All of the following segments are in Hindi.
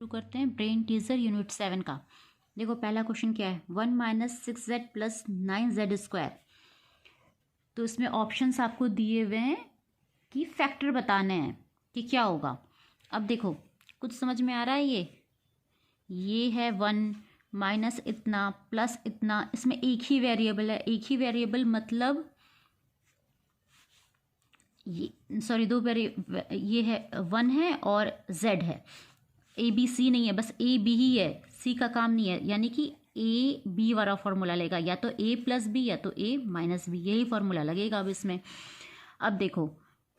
शुरू करते हैं ब्रेन टीजर यूनिट 7 का। देखो पहला क्वेश्चन क्या है, 1 minus 6z plus 9z square. तो इसमें ऑप्शंस आपको दिए हुए हैं कि फैक्टर बताने हैं कि क्या होगा। अब देखो कुछ समझ में आ रहा है, ये है 1 माइनस इतना प्लस इतना, इसमें एक ही वेरिएबल है। एक ही वेरिएबल मतलब ये सॉरी ये है 1 है और z है, ए बी सी नहीं है, बस ए बी ही है, सी का काम नहीं है। यानी कि ए बी वाला फॉर्मूला लेगा, या तो ए प्लस बी या तो ए माइनस बी, यही फॉर्मूला लगेगा अब इसमें। अब देखो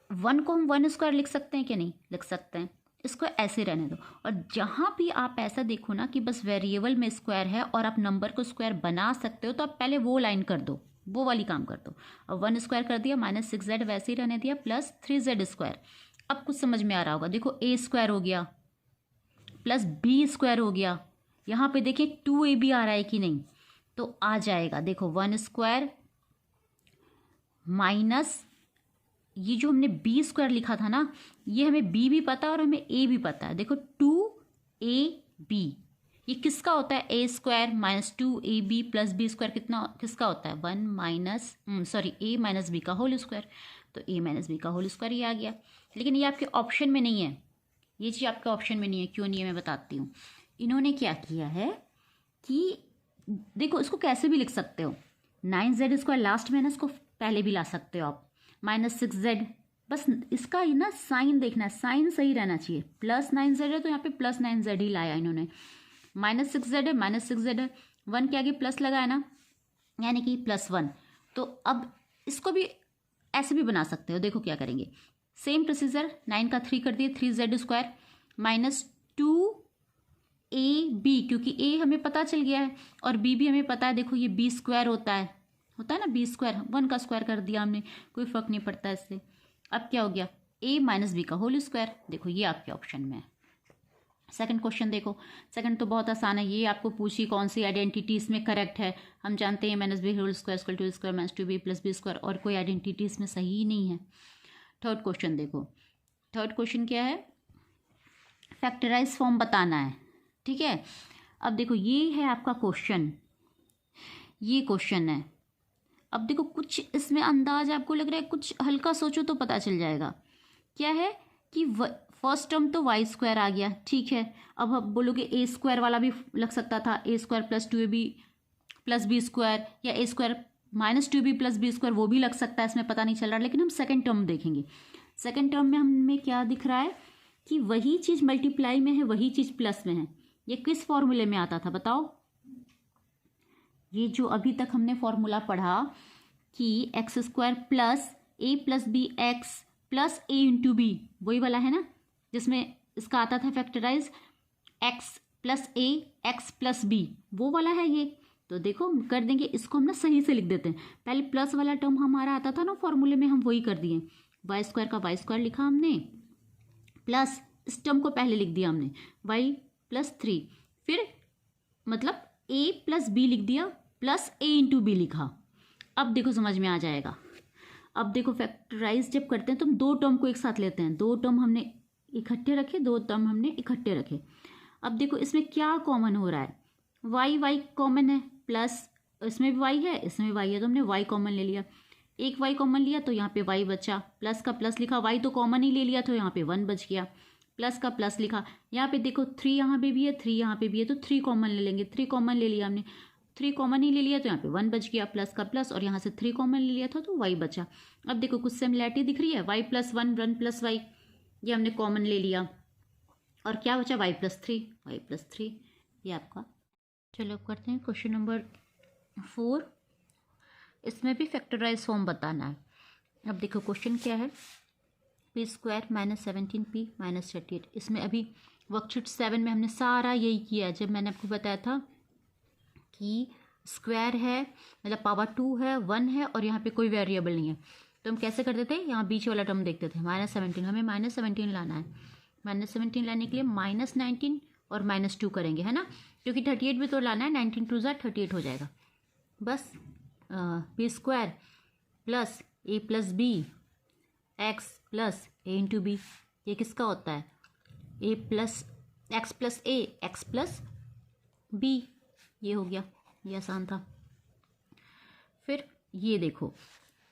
1 को हम 1 स्क्वायर लिख सकते हैं कि नहीं लिख सकते हैं, इसको ऐसे रहने दो। और जहाँ भी आप ऐसा देखो ना कि बस वेरिएबल में स्क्वायर है और आप नंबर को स्क्वायर बना सकते हो, तो आप पहले वो लाइन कर दो, वो वाली काम कर दो। अब 1 स्क्वायर कर दिया, माइनस 6z वैसे ही रहने दिया, प्लस 3z स्क्वायर। अब कुछ समझ में आ रहा होगा, देखो ए स्क्वायर हो गया प्लस बी स्क्वायर हो गया। यहाँ पे देखिए 2ab आ रहा है कि नहीं, तो आ जाएगा। देखो 1 स्क्वायर माइनस ये जो हमने बी स्क्वायर लिखा था ना, ये हमें बी भी पता है और हमें ए भी पता है। देखो 2ab ये किसका होता है, A square minus 2ab plus B square कितना किसका होता है, 1 माइनस ए माइनस बी का होल स्क्वायर। तो ए माइनस बी का होल स्क्वायर ये आ गया। लेकिन ये आपके ऑप्शन में नहीं है, ये चीज़ आपके ऑप्शन में नहीं है। क्यों नहीं है मैं बताती हूँ। इन्होंने क्या किया है कि देखो इसको कैसे भी लिख सकते हो, 9z स्क्वायर लास्ट में ना, इसको पहले भी ला सकते हो आप, माइनस 6z। बस इसका ना साइन देखना है, साइन सही रहना चाहिए। प्लस 9z है तो यहाँ पे प्लस 9z ही लाया इन्होंने। माइनस 6z है, माइनस 6z है, 1 के आगे प्लस लगाया ना, यानी कि +1। तो अब इसको भी ऐसे भी बना सकते हो। देखो क्या करेंगे, सेम प्रोसीजर, 9 का 3 कर दिए, 3z स्क्वायर माइनस 2ab, क्योंकि a हमें पता चल गया है और b भी हमें पता है। देखो ये b स्क्वायर होता है ना, b स्क्वायर, 1 का स्क्वायर कर दिया हमने, कोई फर्क नहीं पड़ता इससे। अब क्या हो गया, a माइनस बी का होल स्क्वायर। देखो ये आपके ऑप्शन में है। सेकंड क्वेश्चन देखो, सेकंड तो बहुत आसान है, ये आपको पूछी कौन सी आइडेंटिटी इसमें करेक्ट है। हम जानते हैं minus B whole square equal to square minus 2b plus B square, और कोई आइडेंटिटी इसमें सही ही नहीं है। थर्ड क्वेश्चन देखो, थर्ड क्वेश्चन क्या है, फैक्टराइज फॉर्म बताना है। ठीक है, अब देखो ये है आपका क्वेश्चन, ये क्वेश्चन है। अब देखो कुछ इसमें अंदाज आपको लग रहा है, कुछ हल्का सोचो तो पता चल जाएगा। क्या है कि फर्स्ट टर्म तो वाई स्क्वायर आ गया, ठीक है। अब आप बोलोगे ए स्क्वायर वाला भी लग सकता था, A square plus 2ab plus B square, या A square minus 2b plus B square, वो भी लग सकता है, इसमें पता नहीं चल रहा। लेकिन हम सेकेंड टर्म देखेंगे। सेकेंड टर्म में हमें क्या दिख रहा है कि वही चीज़ मल्टीप्लाई में है, वही चीज़ प्लस में है। ये किस फॉर्मूले में आता था बताओ, ये जो अभी तक हमने फॉर्मूला पढ़ा कि एक्स स्क्वायर प्लस ए प्लस बी एक्स प्लस ए इंटू बी, वही वाला है ना, जिसमें इसका आता था फैक्टराइज एक्स प्लस ए एक्स प्लस बी, वो वाला है ये। तो देखो कर देंगे, इसको हम ना सही से लिख देते हैं। पहले प्लस वाला टर्म हमारा आता था ना फॉर्मूले में, हम वही कर दिए, वाई स्क्वायर का वाई स्क्वायर लिखा हमने, प्लस इस टर्म को पहले लिख दिया हमने वाई प्लस 3, फिर मतलब ए प्लस बी लिख दिया, प्लस ए इंटू बी लिखा। अब देखो समझ में आ जाएगा। अब देखो फैक्टराइज जब करते हैं तो हम दो टर्म को एक साथ लेते हैं, दो टर्म हमने इकट्ठे रखे, दो टर्म हमने इकट्ठे रखे। अब देखो इसमें क्या कॉमन हो रहा है, वाई वाई कॉमन है, प्लस इसमें भी वाई है इसमें भी वाई है, तो हमने वाई कॉमन ले लिया। एक वाई कॉमन लिया तो यहाँ पे वाई बचा, प्लस का प्लस लिखा, वाई तो कॉमन ही ले लिया तो यहाँ पे 1 बच गया, प्लस का प्लस लिखा। यहाँ पे देखो 3 यहाँ पे भी है, 3 यहाँ पे भी है, तो 3 कॉमन ले लेंगे, 3 कॉमन ले लिया हमने, 3 कॉमन ही ले लिया तो यहाँ पे 1 बच गया, प्लस का प्लस, और यहाँ से 3 कॉमन ले लिया था तो वाई बचा। अब देखो कुछ सिमिलैरिटी दिख रही है, वाई प्लस 1 1 प्लस वाई, ये हमने कॉमन ले लिया, और क्या बचा वाई प्लस 3, ये आपका। चलो अब करते हैं क्वेश्चन नंबर 4, इसमें भी फैक्टराइज फॉर्म बताना है। अब देखो क्वेश्चन क्या है, P square minus 17p minus 38। इसमें अभी वर्कशीट 7 में हमने सारा यही किया है। जब मैंने आपको बताया था कि स्क्वायर है मतलब पावर 2 है 1 है और यहाँ पे कोई वेरिएबल नहीं है, तो हम कैसे करते थे, यहाँ बीच वाला टर्म देखते थे, -17, हमें -17 लाना है। -17 लाने के लिए -19 और -2 करेंगे, है ना, क्योंकि 38 भी तो लाना है, 19 2 ज़ा 38 हो जाएगा। बस पी स्क्वायर प्लस ए प्लस बी एक्स प्लस ए इंटू बी, ये किसका होता है, A plus x plus A x plus B, ये हो गया, ये आसान था। फिर ये देखो,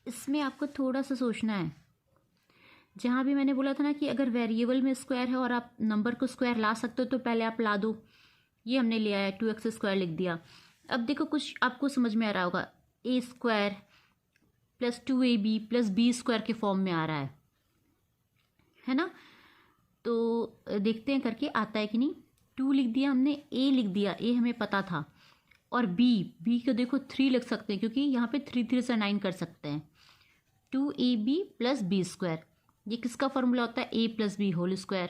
इसमें आपको थोड़ा सा सोचना है। जहाँ भी मैंने बोला था ना कि अगर वेरिएबल में स्क्वायर है और आप नंबर को स्क्वायर ला सकते हो तो पहले आप ला दो। ये हमने लिया है 2x² लिख दिया। अब देखो कुछ आपको समझ में आ रहा होगा, a² plus 2ab plus b² के फॉर्म में आ रहा है ना। तो देखते हैं करके आता है कि नहीं। 2 लिख दिया हमने, a लिख दिया, a हमें पता था, और b को देखो 3 लिख सकते हैं क्योंकि यहाँ पे 3 3 से 9 कर सकते हैं। 2ab प्लस b², ये किसका फॉर्मूला होता है, a plus B whole square,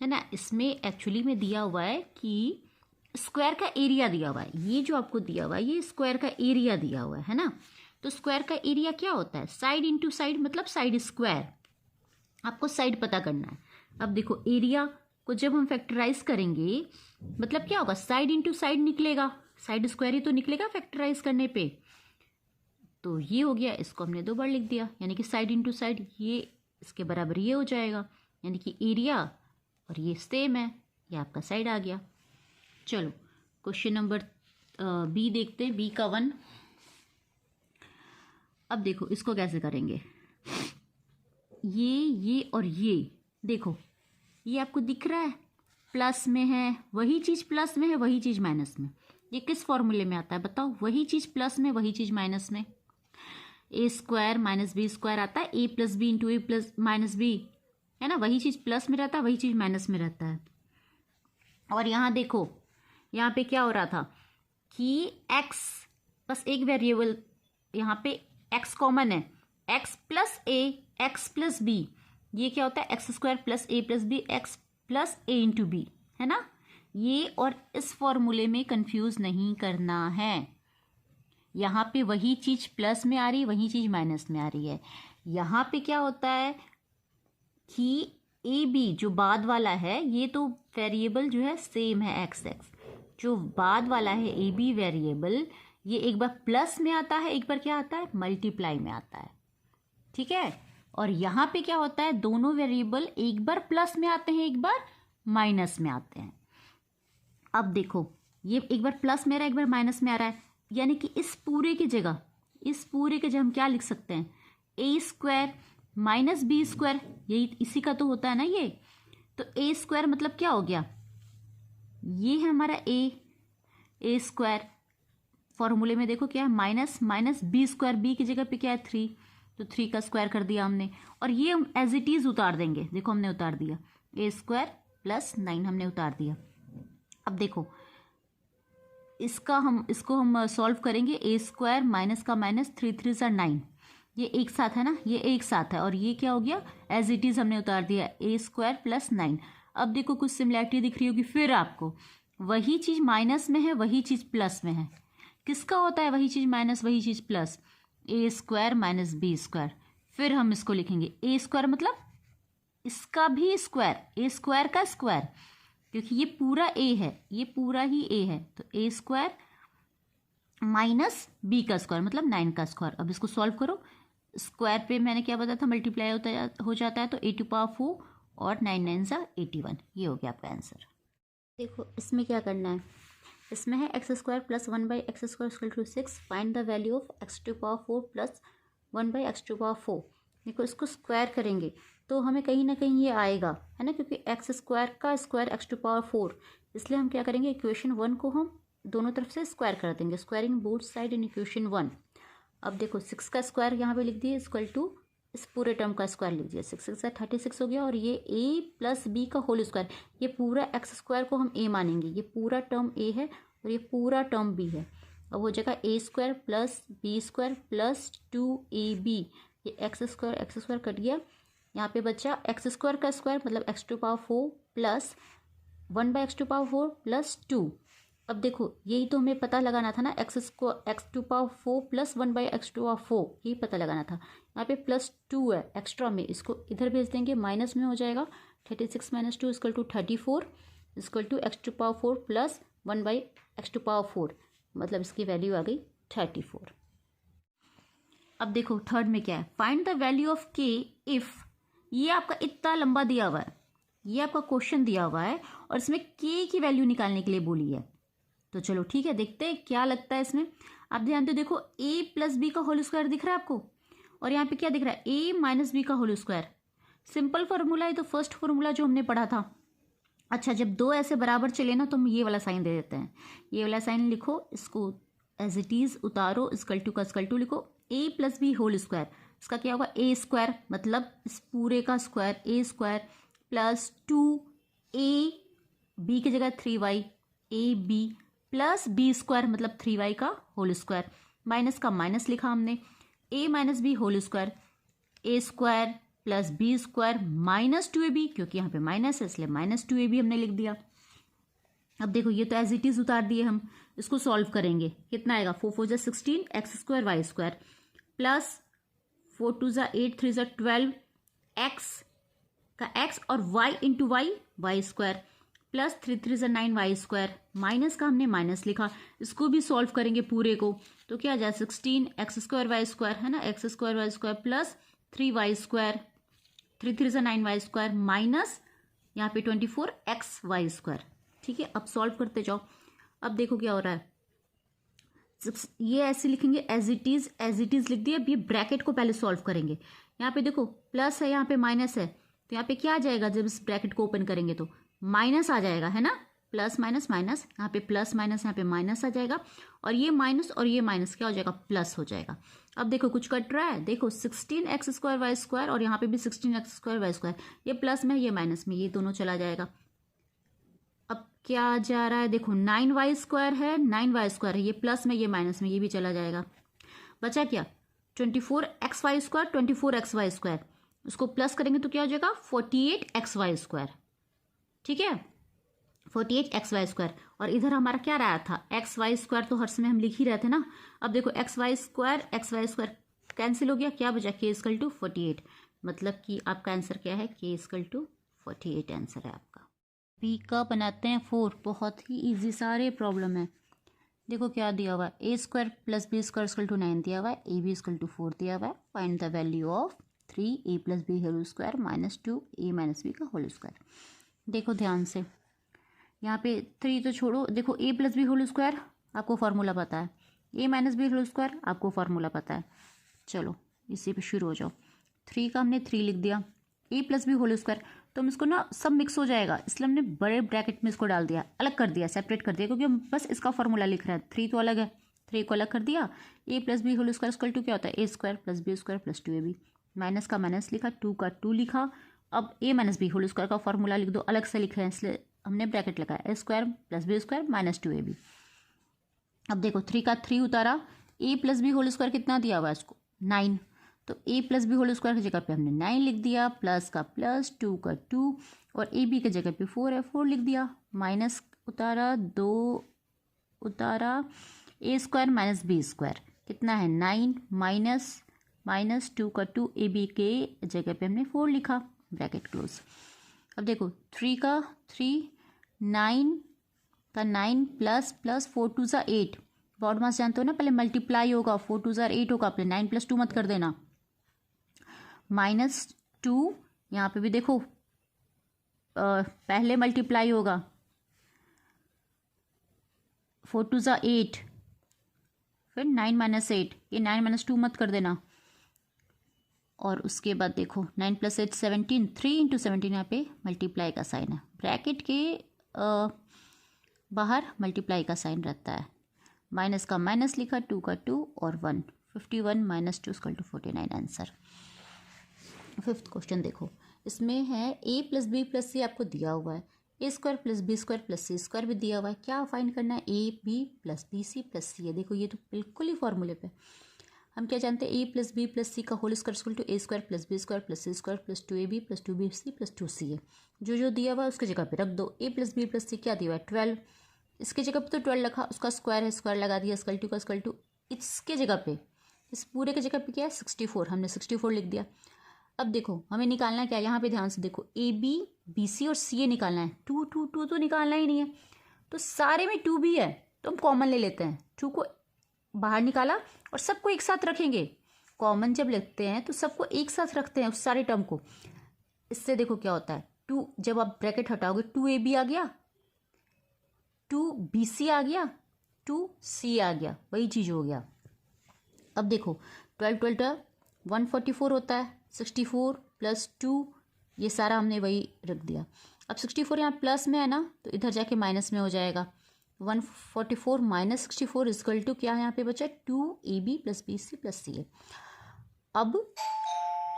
है ना। इसमें एक्चुअली में दिया हुआ है कि स्क्वायर का एरिया दिया हुआ है। ये जो आपको दिया हुआ है ये स्क्वायर का एरिया दिया हुआ है ना। तो स्क्वायर का एरिया क्या होता है, साइड इंटू साइड मतलब साइड स्क्वायर। आपको साइड पता करना है। अब देखो एरिया को जब हम फैक्टराइज करेंगे मतलब क्या होगा, साइड इंटू साइड निकलेगा, साइड स्क्वायर ही तो निकलेगा फैक्टराइज करने पे। तो ये हो गया, इसको हमने 2 बार लिख दिया, यानी कि साइड इंटू साइड, ये इसके बराबर ये हो जाएगा, यानी कि एरिया और ये सेम है, ये आपका साइड आ गया। चलो क्वेश्चन नंबर बी देखते हैं, बी का 1। अब देखो इसको कैसे करेंगे, ये और ये देखो, ये आपको दिख रहा है प्लस में है, वही चीज़ प्लस में है, वही चीज़ माइनस में। ये किस फॉर्मूले में आता है बताओ, वही चीज़ प्लस में वही चीज़ माइनस में। a² माइनस b² आता है, a plus B into A plus minus B, है ना। वही चीज़ प्लस में रहता है, वही चीज़ माइनस में रहता है। और यहाँ देखो, यहाँ पे क्या हो रहा था कि x बस एक वेरिएबल, यहाँ पे x कॉमन है, x plus a x plus b, ये क्या होता है x² plus a plus b x plus a into B, है ना। ये और इस फॉर्मूले में कंफ्यूज नहीं करना है। यहाँ पे वही चीज़ प्लस में आ रही है, वही चीज़ माइनस में आ रही है। यहाँ पे क्या होता है कि ए बी जो बाद वाला है, ये तो वेरिएबल जो है सेम है एक्स एक्स, जो बाद वाला है ए बी वेरिएबल, ये एक बार प्लस में आता है, एक बार क्या आता है मल्टीप्लाई में आता है, ठीक है। और यहाँ पे क्या होता है, दोनों वेरिएबल एक बार प्लस में आते हैं, एक बार माइनस में आते हैं। अब देखो ये एक बार प्लस में आ रहा है, एक बार माइनस में आ रहा है, यानी कि इस पूरे की जगह हम क्या लिख सकते हैं, a² माइनस b², यही इसी का तो होता है ना ये। तो a² मतलब क्या हो गया, ये है हमारा a² फॉर्मूले में देखो क्या है, माइनस माइनस b², b की जगह पे क्या है 3, तो 3 का स्क्वायर कर दिया हमने। और ये हम एज इट इज उतार देंगे, देखो हमने उतार दिया, a² प्लस 9 हमने उतार दिया। अब देखो इसको हम सॉल्व करेंगे, a² माइनस का माइनस 3 3 सा 9, ये एक साथ है ना, ये एक साथ है, और ये क्या हो गया एज इट इज हमने उतार दिया a² प्लस 9। अब देखो कुछ सिमिलैरिटी दिख रही होगी, फिर आपको वही चीज़ माइनस में है, वही चीज़ प्लस में है। किसका होता है वही चीज़ माइनस वही चीज़ प्लस, a² माइनस b²। फिर हम इसको लिखेंगे a² मतलब इसका भी स्क्वायर, a² का स्क्वायर, क्योंकि ये पूरा a है, ये पूरा ही a है, तो a² माइनस b का स्क्वायर मतलब 9 का स्क्वायर। अब इसको सॉल्व करो, स्क्वायर पे मैंने क्या बताया था मल्टीप्लाई हो जाता है, तो a⁴ और 9 9 सा 81, ये हो गया आपका आंसर। देखो इसमें क्या करना है, इसमें है x² plus 1/x² equal to 6, find the value of x⁴ plus 1/x⁴। देखो इसको स्क्वायर करेंगे तो हमें कहीं ना कहीं ये आएगा, है ना, क्योंकि x² का स्क्वायर x⁴, इसलिए हम क्या करेंगे, इक्वेशन 1 को हम दोनों तरफ से स्क्वायर कर देंगे, squaring both side in equation 1। अब देखो 6 का स्क्वायर यहाँ पे लिख दिए इक्वल टू इस पूरे टर्म का स्क्वायर लिख दिया, 6 6 36 हो गया, और ये a प्लस बी का होल स्क्वायर, ये पूरा x² को हम a मानेंगे, ये पूरा टर्म a है और ये पूरा टर्म b है। अब हो जाएगा a² plus b² plus 2ab, ये x² कट गया, यहाँ पे बचा x² का स्क्वायर मतलब x⁴ प्लस 1/x⁴ प्लस 2। अब देखो यही तो हमें पता लगाना था ना, x⁴ प्लस 1/x⁴, यही पता लगाना था। यहाँ पे प्लस 2 है एक्स्ट्रा में, इसको इधर भेज देंगे, माइनस में हो जाएगा 36 minus 2 equal to 34 equal to x⁴ plus 1/x⁴, मतलब इसकी वैल्यू आ गई 34। अब देखो थर्ड में क्या है, find the value of k if, ये आपका इतना लंबा दिया हुआ है, ये आपका क्वेश्चन दिया हुआ है और इसमें के की वैल्यू निकालने के लिए बोली है। तो चलो ठीक है, देखते हैं क्या लगता है इसमें। आप ध्यान से देखो, a प्लस बी का होल स्क्वायर दिख रहा है आपको, और यहाँ पे क्या दिख रहा है, a माइनस बी का होल स्क्वायर। सिंपल फार्मूला है तो फर्स्ट फार्मूला जो हमने पढ़ा था। अच्छा, जब दो ऐसे बराबर चले ना तो हम ये वाला साइन दे देते हैं। ये वाला साइन लिखो, इसको एज इट इज उतारो, इक्वल टू का इक्वल टू लिखो, a plus B whole square. इसका क्या होगा, a स्क्वायर, मतलब इस पूरे का square, a square plus 2a, b की जगह 3y, a B plus B square मतलब 3y का होल स्क्वायर, माइनस का माइनस लिखा हमने, a minus B whole square, a square plus B square minus 2ab, क्योंकि यहाँ पे माइनस है इसलिए माइनस 2ab हमने लिख दिया। अब देखो ये तो एज इट इज उतार दिए हम, इसको सॉल्व करेंगे, कितना आएगा, 4 4 जा 16 x square y square plus 4 2 जा 8 3 जा 12 एक्स का एक्स और y into y y square plus 3 3 जा 9 वाई स्क्वायर, माइनस का हमने माइनस लिखा, इसको भी सॉल्व करेंगे पूरे को, तो क्या आ जाए 16 एक्स स्क्वायर वाई स्क्वायर है ना, x square y square plus 3 y square, 3 3 जा 9 वाई स्क्वायर माइनस यहाँ पे 24 एक्स वाई स्क्वायर। ठीक है, अब सॉल्व करते जाओ। अब देखो क्या हो रहा है, ये ऐसे लिखेंगे एज इट इज लिख दिया। अब ये ब्रैकेट को पहले सॉल्व करेंगे। यहाँ पे देखो प्लस है, यहाँ पे माइनस है, तो यहाँ पे क्या आ जाएगा, जब इस ब्रैकेट को ओपन करेंगे तो माइनस आ जाएगा, है ना, प्लस माइनस माइनस, यहाँ पे प्लस माइनस, यहाँ पे माइनस आ जाएगा, और ये माइनस और ये माइनस क्या हो जाएगा, प्लस हो जाएगा। अब देखो कुछ कट रहा है, देखो 16 एक्स स्क्वायर वाई स्क्वायर और यहाँ पे भी 16 एक्स स्क्वायर वाई स्क्वायर, ये प्लस में ये माइनस में, ये दोनों चला जाएगा। अब क्या जा रहा है, देखो 9 वाई स्क्वायर है, 9 वाई स्क्वायर है, ये प्लस में ये माइनस में, ये भी चला जाएगा। बचा क्या, 24 x y square, 24 x y square, उसको प्लस करेंगे तो क्या हो जाएगा, 48 एक्स वाई स्क्वायर। ठीक है, 48 एक्स वाई स्क्वायर, और इधर हमारा क्या रहा था, एक्स वाई स्क्वायर, तो हर समय हम लिख ही रहे थे ना। अब देखो एक्स वाई स्क्वायर कैंसिल हो गया, क्या बचा, के इक्वल टू 48, मतलब कि आपका आंसर क्या है, के इक्वल टू 48 आंसर है आपका। बी का बनाते हैं 4, बहुत ही इजी, सारे प्रॉब्लम है। देखो क्या दिया हुआ है, A square plus B square equal to 9 दिया हुआ है, ए बी इक्वल टू 4 दिया हुआ है, find the value of 3 a plus B whole square minus 2 a minus B का होल स्क्वायर। देखो ध्यान से, यहाँ पे 3 तो छोड़ो, देखो a plus B whole square आपको फार्मूला पता है, a minus B whole square आपको फार्मूला पता है। चलो इसी पे शुरू हो जाओ। 3 का हमने 3 लिख दिया, A plus B whole square, तो हम इसको ना सब मिक्स हो जाएगा, इसलिए हमने बड़े ब्रैकेट में इसको डाल दिया, अलग कर दिया, सेपरेट कर दिया, क्योंकि हम बस इसका फार्मूला लिख रहे हैं। 3 तो अलग है, 3 को अलग कर दिया। A plus B whole square equal to क्या होता है, A square plus B square plus 2ab, minus का माइनस लिखा, 2 का 2 लिखा। अब A minus B whole square का फार्मूला लिख दो, अलग से लिख रहे हैं इसलिए हमने ब्रैकेट लगाया, A square plus B square minus 2ab। अब देखो 3 का 3 उतारा, A plus B whole square कितना दिया हुआ है इसको, 9, तो A plus B whole square की जगह पे हमने 9 लिख दिया, प्लस का प्लस, 2 का 2, और ए बी की जगह पे 4 है, 4 लिख दिया, माइनस उतारा, 2 उतारा, ए स्क्वायर माइनस बी स्क्वायर कितना है 9, माइनस माइनस 2 का 2, ए बी के जगह पे हमने 4 लिखा, ब्रैकेट क्लोज। अब देखो 3 का 3, 9 का 9 प्लस प्लस 4 2 जा 8, बॉड मास जानते हो ना, पहले मल्टीप्लाई होगा, 4 2 जा 8 होगा, अपने 9 प्लस 2 मत कर देना, माइनस 2, यहाँ पे भी देखो पहले मल्टीप्लाई होगा, 4 2 जा 8, फिर 9 माइनस 8, ये 9 माइनस 2 मत कर देना, और उसके बाद देखो 9 प्लस 8 17, 3 इंटू 17 यहाँ पे मल्टीप्लाई का साइन है, ब्रैकेट के बाहर मल्टीप्लाई का साइन रहता है, माइनस का माइनस लिखा, 2 का 2 और 1, 51 minus 2 equal to 49 answer. 5th question देखो, इसमें है A plus B plus C आपको दिया हुआ है, A square plus B square plus C square भी दिया हुआ है, क्या फाइंड करना है, A B plus B C plus C है। देखो ये तो बिल्कुल ही फॉर्मूले पे, हम क्या जानते हैं, a plus B plus c का whole square equal to a square plus B square plus C square plus 2ab plus 2bc plus 2c है। जो दिया हुआ है उसकी जगह पे रख दो, ए प्लस बी प्लस सी क्या दिया हुआ है 12, इसके जगह पे तो 12 रखा, उसका स्क्वायर है, स्क्वायर लगा दिया, इक्वल टू का इक्वल टू, इसके जगह पे, इस पूरे के जगह पे क्या है 64, हमने 64 लिख दिया। अब देखो हमें निकालना क्या है, यहाँ पे ध्यान से देखो, ए बी बी सी और सी ए निकालना है, 2 2 2 तो निकालना ही नहीं है, तो सारे में 2 भी है, तो हम कॉमन ले लेते हैं, 2 को बाहर निकाला और सबको एक साथ रखेंगे, कॉमन जब लेते हैं तो सबको एक साथ रखते हैं उस सारे टर्म को, इससे देखो क्या होता है, टू, जब आप ब्रैकेट हटाओगे 2ab आ गया, 2bc आ गया, 2c आ गया, वही चीज़ हो गया। अब देखो 12 12 144 होता है, 64 + 2, ये सारा हमने वही रख दिया। अब 64 यहाँ प्लस में है ना, तो इधर जाके माइनस में हो जाएगा। 144 - 64 = क्या है यहाँ पे बचा, 2ab + bc + ca। अब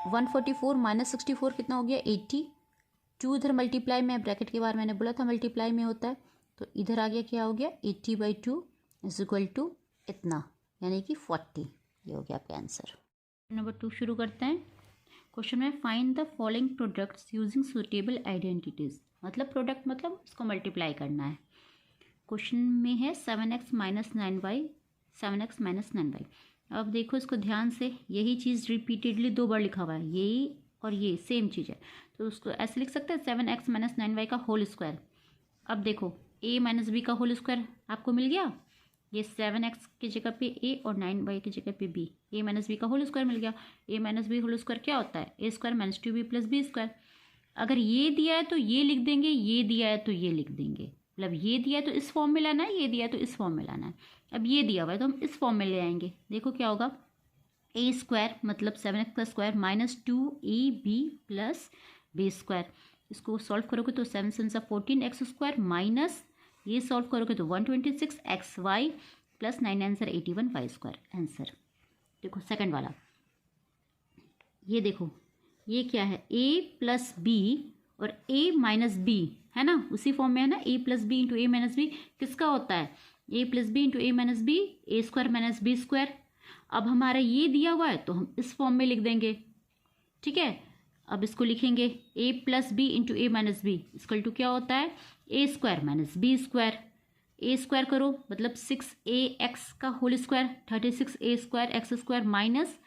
144 - 64 कितना हो गया, 80। 2 इधर मल्टीप्लाई में, ब्रैकेट के बाहर मैंने बोला था मल्टीप्लाई में होता है, तो इधर आ गया, क्या हो गया, 80/2 = इतना, यानी कि 40। ये हो गया आपका आंसर। नंबर 2 शुरू करते हैं। क्वेश्चन में find the following products using suitable identities, मतलब प्रोडक्ट मतलब इसको मल्टीप्लाई करना है। क्वेश्चन में है 7x - 9y, 7x - 9y। अब देखो इसको ध्यान से, यही चीज़ रिपीटेडली 2 बार लिखा हुआ है, यही और ये सेम चीज़ है, तो उसको ऐसे लिख सकते हैं 7x - 9y का होल स्क्वायर। अब देखो a - b का होल स्क्वायर आपको मिल गया, ये 7x की जगह पे a और 9y की जगह पे b, a - b का होल स्क्वायर मिल गया। a - b होल स्क्वायर क्या होता है, a² - 2b + b²। अगर ये दिया है तो ये लिख देंगे, ये दिया है तो ये लिख देंगे, मतलब ये दिया है तो इस फॉर्म में लाना है, ये दिया है तो इस फॉर्म में लाना है। अब ये दिया हुआ है तो हम इस फॉर्म में ले आएंगे। देखो क्या होगा, a² मतलब 7x का स्क्वायर -2ab + b²। इसको सॉल्व करोगे तो 7 × 7 = 14x² माइनस ये सॉल्व करोगे तो 126xy + 9 आंसर 81y²। आंसर देखो सेकंड वाला, ये देखो ये क्या है, a + b और a - b है ना, उसी फॉर्म में है ना, a + b × a - b किसका होता है, a + b × a - b, a² - b²। अब हमारा ये दिया हुआ है तो हम इस फॉर्म में लिख देंगे, ठीक है। अब इसको लिखेंगे a + b × a - b = क्या होता है, a² - b²। a² करो मतलब 6ax का whole square, 36a² x² minus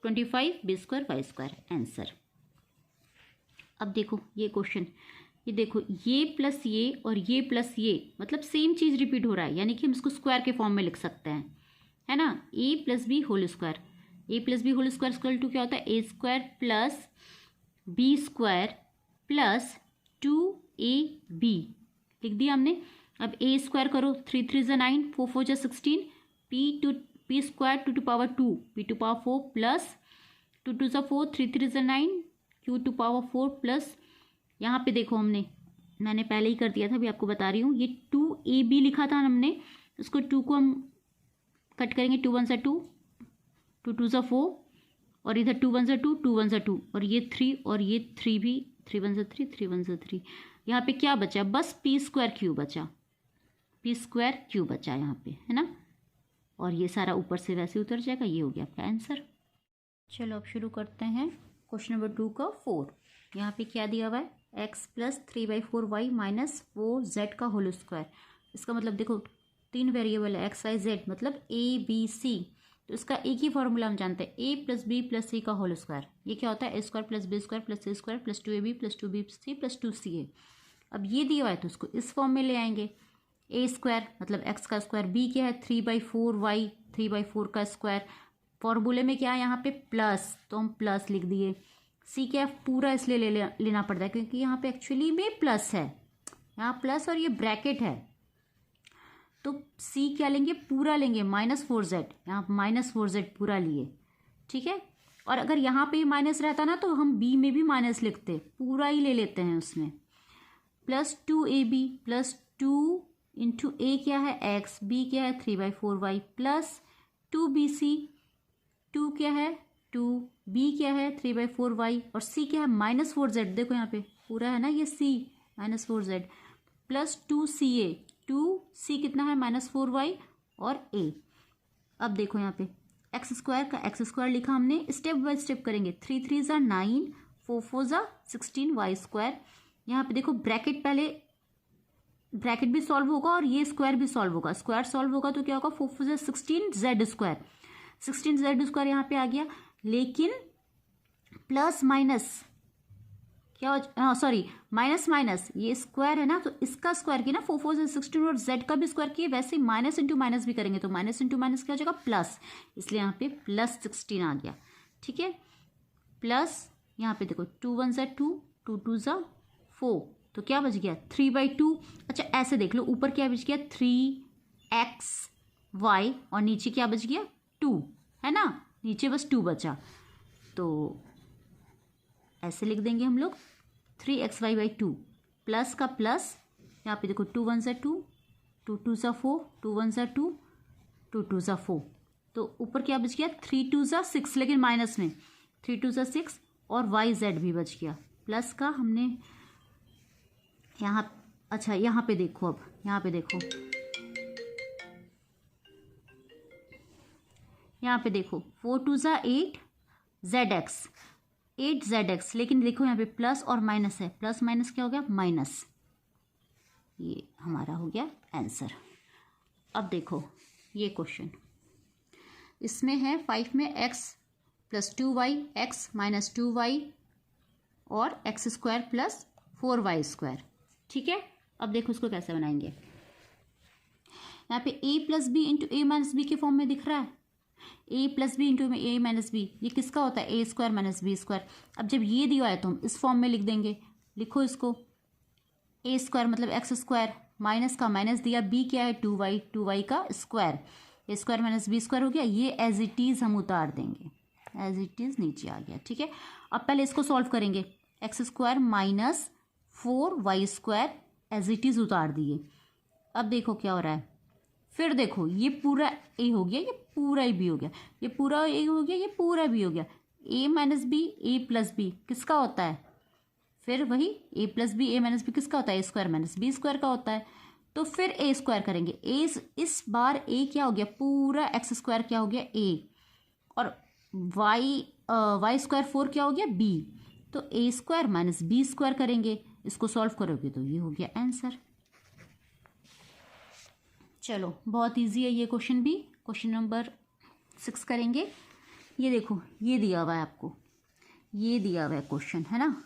25b² y²। Answer. अब देखो ये क्वेश्चन, ये देखो ये प्लस ये और ये प्लस ये मतलब सेम चीज़ रिपीट हो रहा है, यानी कि हम इसको स्क्वायर के फॉर्म में लिख सकते हैं, है ना। a + b whole square, a + b whole square = क्या होता है, a² + b² + 2ab लिख दिया हमने। अब a² करो, 3 3 = 9, 4 4 = 16, p² 2 to power 2, p to power 4 plus 2 2 = 4, 3 3 = 9, q to power 4 plus, यहाँ पे देखो मैंने पहले ही कर दिया था, अभी आपको बता रही हूँ, ये 2ab लिखा था हमने, उसको 2 को हम कट करेंगे, 2 1 = 2, 2 2 = 4 और इधर 2 1 = 2, 2 1 = 2 और ये 3 और ये 3 भी, 3 1 = 3, 3 1 = 3। यहाँ पे क्या बचा, बस p² बचा, p² बचा यहाँ पे, है ना। और ये सारा ऊपर से वैसे उतर जाएगा। ये हो गया आपका आंसर। चलो अब शुरू करते हैं क्वेश्चन नंबर 2 का 4। यहाँ पे क्या दिया हुआ है, x + 3/4y - 4z का होल स्क्वायर। इसका मतलब देखो 3 वेरिएबल है, x y z मतलब a b c, तो इसका एक ही फॉर्मूला हम जानते हैं, a + b + c का होल स्क्वायर। ये क्या होता है, a² + b² + c² + 2ab + 2bc + 2ca। अब ये दिया हुआ है तो उसको इस फॉर्म में ले आएंगे, a² मतलब x का स्क्वायर, b क्या है 3/4y, 3/4 का स्क्वायर, फॉर्मूले में क्या है यहाँ पे प्लस, तो हम प्लस लिख दिए। c क्या है पूरा इसलिए लेना पड़ता है क्योंकि यहाँ पे एक्चुअली में प्लस है, यहाँ प्लस और ये ब्रैकेट है, तो c क्या लेंगे, पूरा लेंगे, -4z, यहाँ -4z पूरा लिए, ठीक है। और अगर यहाँ पे माइनस रहता ना तो हम b में भी माइनस लिखते, पूरा ही ले लेते हैं उसमें, प्लस 2ab + 2 × a क्या है x, b क्या है 3/4y प्लस 2bc, 2 क्या है 2, b क्या है 3/4y और c क्या है -4z, देखो यहाँ पे पूरा है ना ये c -4z plus 2ca, 2c कितना है -4y और a। अब देखो यहाँ पे x² का x² लिखा हमने, स्टेप बाय स्टेप करेंगे, 3 3 = 9, 4 4 = 16 y²। यहाँ पे देखो ब्रैकेट, पहले ब्रैकेट भी सॉल्व होगा और ये स्क्वायर भी सॉल्व होगा, स्क्वायर सॉल्व होगा तो क्या होगा 4 4 = 16 z², 16 z² यहाँ पे आ गया, लेकिन प्लस माइनस क्या हो, सॉरी माइनस माइनस, ये स्क्वायर है ना तो इसका स्क्वायर किया ना, 4 4 = 16 और z का भी स्क्वायर किए, वैसे ही माइनस इंटू माइनस भी करेंगे तो माइनस इंटू माइनस क्या हो जाएगा प्लस, इसलिए यहाँ पे +16 आ गया, ठीक है। प्लस यहाँ पे देखो 2 1 = 2, 2 2 = 4, तो क्या बच गया 3/2। अच्छा ऐसे देख लो, ऊपर क्या बच गया 3xy और नीचे क्या बच गया 2, है ना, नीचे बस 2 बचा। तो ऐसे लिख देंगे हम लोग 3xy/2 प्लस का प्लस, यहाँ पे देखो 2 1 सा 2, 2 2 सा 4, 2 1 सा 2, 2 2 सा 4, तो ऊपर क्या बच गया 3 2 सा 6, लेकिन माइनस में 3 2 सा 6 और yz भी बच गया प्लस का हमने यहाँ। अच्छा यहाँ पे देखो, अब यहाँ पे देखो, यहाँ पे देखो 4 2 सा 8 zx, लेकिन देखो यहाँ पे प्लस और माइनस है, प्लस माइनस क्या हो गया माइनस, ये हमारा हो गया आंसर। अब देखो ये क्वेश्चन, इसमें है 5 में x + 2y, x - 2y और x² + 4y², ठीक है। अब देखो इसको कैसे बनाएंगे। यहाँ पे a + b × a - b के फॉर्म में दिख रहा है, a + b × a - b, ये किसका होता है a² - b²। अब जब ये दिया है तो हम इस फॉर्म में लिख देंगे, लिखो इसको a² मतलब x² माइनस का माइनस दिया, b क्या है 2y का स्क्वायर, a² - b² हो गया, ये एज इट इज़ हम उतार देंगे, एज इट इज़ नीचे आ गया, ठीक है। अब पहले इसको सॉल्व करेंगे, x² - 4y² as it is उतार दिए। अब देखो क्या हो रहा है, फिर देखो ये पूरा a हो गया, ये पूरा ही b हो गया, ये पूरा a हो गया, ये पूरा b हो गया, a - b a + b किसका होता है, फिर वही a + b a - b किसका होता है a² - b² का होता है। तो फिर a² करेंगे, इस बार a क्या हो गया पूरा x² क्या हो गया a, और y² 4 क्या हो गया b, तो a² - b² करेंगे, इसको सॉल्व करोगे तो ये हो गया आंसर। चलो बहुत इजी है ये क्वेश्चन भी। क्वेश्चन नंबर 6 करेंगे। ये देखो ये दिया हुआ है आपको, ये दिया हुआ है क्वेश्चन, है ना।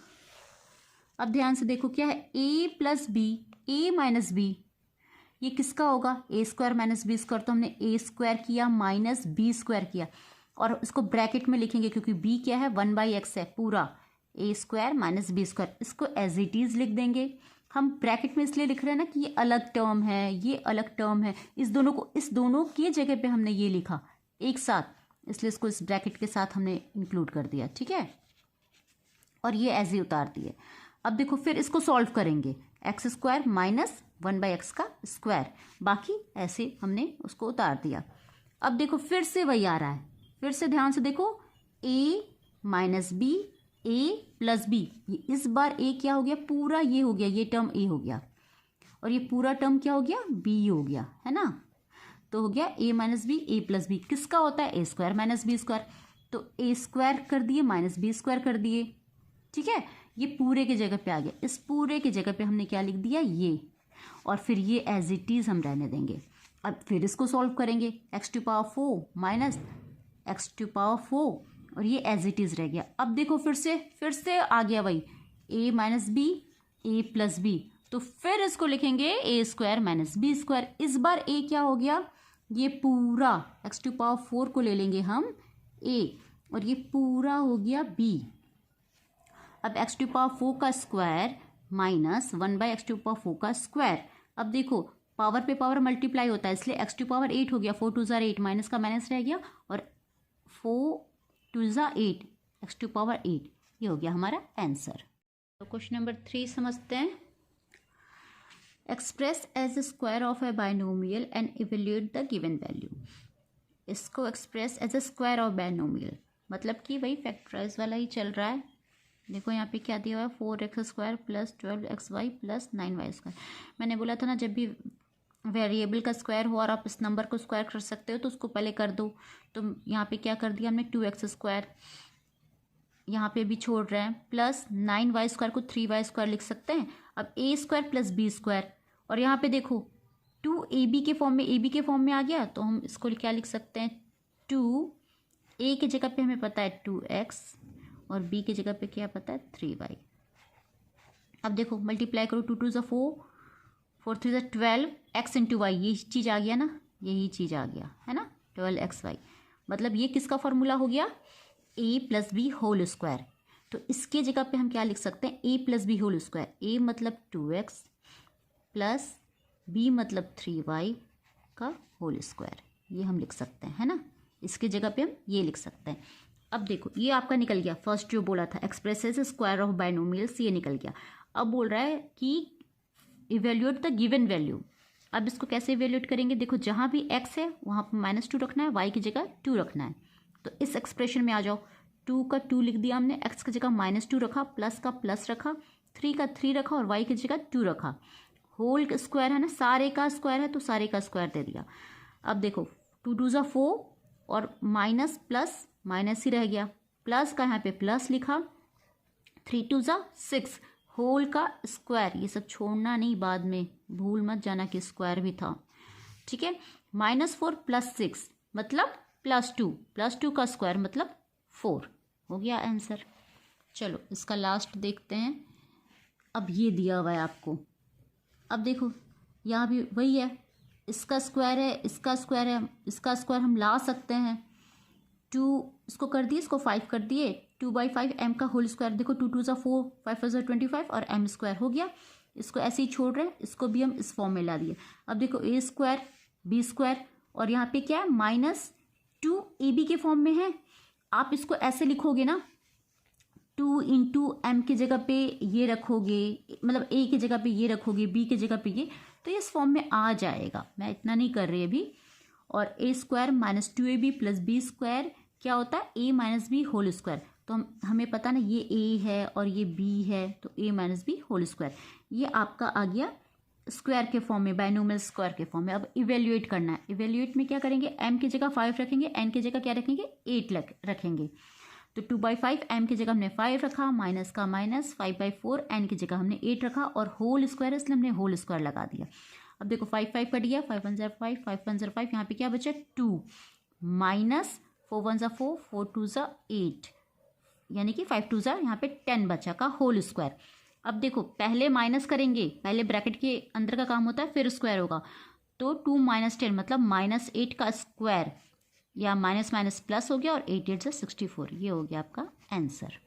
अब ध्यान से देखो क्या है a + b a - b, ये किसका होगा a² - b², तो हमने a² किया माइनस b² किया और इसको ब्रैकेट में लिखेंगे क्योंकि b क्या है 1/x है पूरा, a² - b², इसको एज इट इज़ लिख देंगे। हम ब्रैकेट में इसलिए लिख रहे हैं ना कि ये अलग टर्म है, ये अलग टर्म है, इस दोनों की जगह पे हमने ये लिखा एक साथ, इसलिए इसको इस ब्रैकेट के साथ हमने इंक्लूड कर दिया, ठीक है, और ये एज ही उतार दिए। अब देखो फिर इसको सॉल्व करेंगे, x² - 1/x का स्क्वायर, बाकी ऐसे हमने उसको उतार दिया। अब देखो फिर से वही आ रहा है, फिर से ध्यान से देखो a - b a + b, ये इस बार a क्या हो गया पूरा ये हो गया, ये टर्म a हो गया और ये पूरा टर्म क्या हो गया b हो गया, है ना। तो हो गया a - b a + b किसका होता है a² - b², तो a² कर दिए -b² कर दिए, ठीक है। ये पूरे के जगह पे आ गया, इस पूरे के जगह पे हमने क्या लिख दिया ये, और फिर ये एज इट इज़ हम रहने देंगे। अब फिर इसको सॉल्व करेंगे, x⁴ माइनस x⁴ और ये एज इट इज़ रह गया। अब देखो फिर से आ गया वही a - b a + b, तो फिर इसको लिखेंगे a² - b²। इस बार a क्या हो गया ये पूरा x⁴ को ले लेंगे हम a और ये पूरा हो गया b। अब x⁴ का स्क्वायर माइनस 1/x⁴ का स्क्वायर। अब देखो पावर पे पावर मल्टीप्लाई होता है, इसलिए x⁴ 8 हो गया, 4 2 = 8 माइनस का माइनस रह गया और 4 2 = 8 x⁴ 8, ये हो गया हमारा आंसर। तो क्वेश्चन नंबर 3 समझते हैं। Express as a square of a binomial and evaluate the given value. इसको express as a square of binomial मतलब कि वही फैक्टराइज वाला ही चल रहा है। देखो यहाँ पे क्या दिया हुआ है 4x² + 12xy + 9y²। मैंने बोला था ना जब भी वेरिएबल का स्क्वायर हो और आप इस नंबर को स्क्वायर कर सकते हो तो उसको पहले कर दो। तो यहाँ पे क्या कर दिया हमने 2x², यहाँ पे भी छोड़ रहे हैं, प्लस 9y² को 3y² लिख सकते हैं। अब a² + b², और यहाँ पे देखो 2ab के फॉर्म में आ गया, तो हम इसको क्या लिख सकते हैं 2a की जगह पे हमें पता है 2x और b की जगह पे क्या पता है 3y। अब देखो मल्टीप्लाई करो 2 2 = 4 4 3 = 12 x × y, ये चीज़ आ गया ना, यही चीज़ आ गया है ना 12xy। मतलब ये किसका फॉर्मूला हो गया a + b होल स्क्वायर। तो इसके जगह पे हम क्या लिख सकते हैं, a plus B whole square. a मतलब 2x प्लस b मतलब 3y का होल स्क्वायर, ये हम लिख सकते हैं, है ना। इसके जगह पे हम ये लिख सकते हैं। अब देखो ये आपका निकल गया, फर्स्ट जो बोला था एक्सप्रेसेस स्क्वायर ऑफ बाइनोमियल्स, ये निकल गया। अब बोल रहा है कि इवेल्यूएट द गिवन वैल्यू। अब इसको कैसे इवेल्यूएट करेंगे, देखो जहाँ भी x है वहाँ पर -2 रखना है, y की जगह 2 रखना है। तो इस एक्सप्रेशन में आ जाओ, 2 का 2 लिख दिया हमने, x की जगह -2 रखा, प्लस का प्लस रखा, 3 का 3 रखा और y की जगह 2 रखा। होल स्क्वायर है ना, सारे का स्क्वायर है तो सारे का स्क्वायर दे दिया। अब देखो 2 2 ज़ा 4 और माइनस प्लस माइनस ही रह गया, प्लस का यहाँ पे प्लस लिखा, 3 2 ज़ा 6 होल का स्क्वायर, ये सब छोड़ना नहीं, बाद में भूल मत जाना कि स्क्वायर भी था, ठीक है। -4 + 6 मतलब +2 का स्क्वायर मतलब 4, हो गया आंसर। चलो इसका लास्ट देखते हैं। अब ये दिया हुआ है आपको, अब देखो यहाँ भी वही है, इसका स्क्वायर है, इसका स्क्वायर है, इसका स्क्वायर हम ला सकते हैं। 2 इसको कर दिए, इसको 5 कर दिए, 2/5 m का होल स्क्वायर। देखो 2 2 ज़ा 4, 5 ज़ा 25 और m स्क्वायर हो गया। इसको ऐसे ही छोड़ रहे हैं, इसको भी हम इस फॉर्म में ला दिए। अब देखो a स्क्वायर b स्क्वायर और यहाँ पे क्या है -2 ab के फॉर्म में है। आप इसको ऐसे लिखोगे ना, 2 × m की जगह पे ये रखोगे, मतलब a की जगह पे ये रखोगे, b की जगह पे ये, तो ये इस फॉर्म में आ जाएगा। मैं इतना नहीं कर रही अभी। और a square -2ab plus b square क्या होता है, a - b होल स्क्वायर। तो हमें पता ना ये a है और ये b है, तो a - b होल स्क्वायर, ये आपका आ गया स्क्वायर के फॉर्म में, बाइनोमियल स्क्वायर के फॉर्म में। अब इवेल्यूएट करना है, इवेल्यूएट में क्या करेंगे, m की जगह 5 रखेंगे, n की जगह क्या रखेंगे 8 रखेंगे। तो 2/5 m की जगह हमने 5 रखा, माइनस का माइनस, 5/4 n की जगह हमने 8 रखा और होल स्क्वायर इसलिए हमने होल स्क्वायर लगा दिया। अब देखो 5 5 कट गया, 5 1 ज़ा 5, 5 1 ज़ा 5, यहाँ पे क्या बचा 2 माइनस 4 1 ज़ा 4, 4 2 ज़ा 8, यानी कि 5 2 ज़ा यहाँ पे 10 बचा का होल स्क्वायर। अब देखो पहले माइनस करेंगे, पहले ब्रैकेट के अंदर का काम होता है फिर स्क्वायर होगा। तो 2 - 10 मतलब -8 का स्क्वायर, या माइनस माइनस प्लस हो गया और 8 8 ज़ा 64, ये हो गया आपका आंसर।